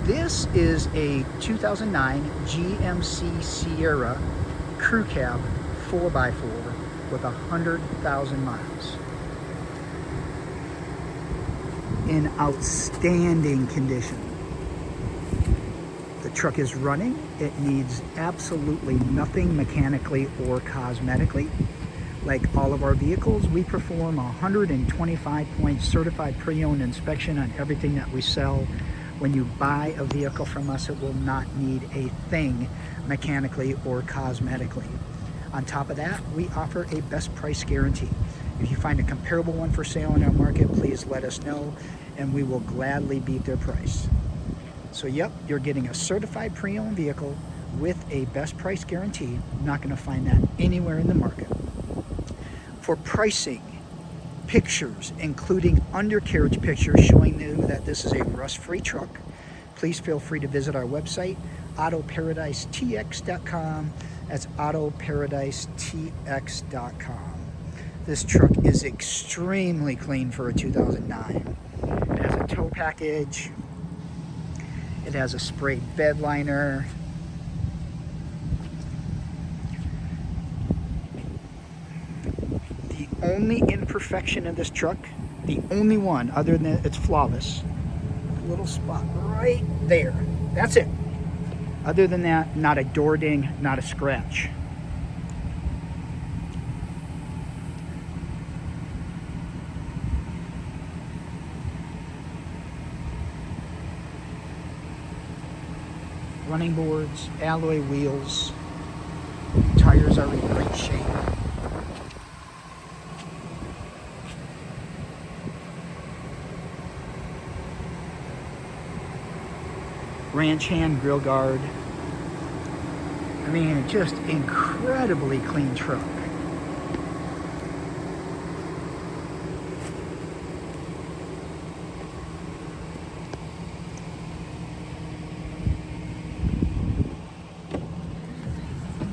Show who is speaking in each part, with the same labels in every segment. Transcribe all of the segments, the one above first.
Speaker 1: This is a 2009 GMC Sierra Crew Cab 4x4 with 100,000 miles. In outstanding condition. The truck is running. It needs absolutely nothing mechanically or cosmetically. Like all of our vehicles, we perform a 125-point certified pre-owned inspection on everything that we sell. When you buy a vehicle from us, it will not need a thing mechanically or cosmetically. On top of that, we offer a best price guarantee. If you find a comparable one for sale in our market, please let us know and we will gladly beat their price. So yep, you're getting a certified pre-owned vehicle with a best price guarantee. Not going to find that anywhere in the market. For pricing, pictures, including undercarriage pictures showing you that this is a rust-free truck, please feel free to visit our website, autoparadisetx.com. That's autoparadisetx.com. This truck is extremely clean for a 2009. It has a tow package. It has a sprayed bed liner. The only imperfection of this truck, the only one, other than it's flawless, a little spot right there. That's it. Other than that, not a door ding, not a scratch. Running boards, alloy wheels, tires are in great shape. Ranch hand grill guard. I mean, just incredibly clean truck.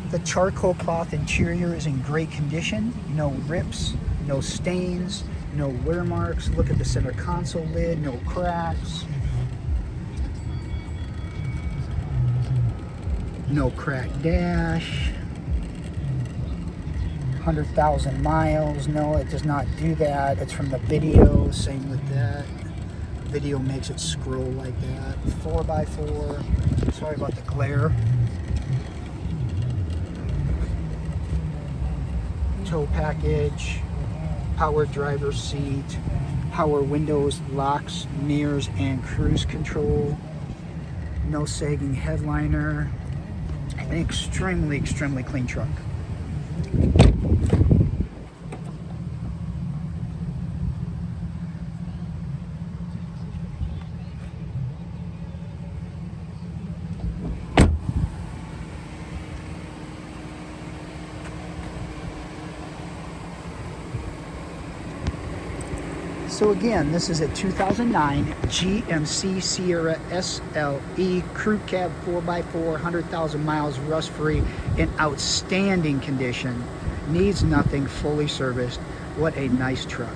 Speaker 1: The charcoal cloth interior is in great condition. No rips, no stains, no wear marks. Look at the center console lid, no cracks. No cracked dash. 100,000 miles. No, it does not do that. It's from the video. Same with that. Video makes it scroll like that. 4x4. Sorry about the glare. Tow package. Power driver's seat. Power windows, locks, mirrors, and cruise control. No sagging headliner. An extremely, extremely clean truck. So again, this is a 2009 GMC Sierra SLE Crew Cab 4x4, 100,000 miles, rust-free, in outstanding condition. Needs nothing, fully serviced. What a nice truck.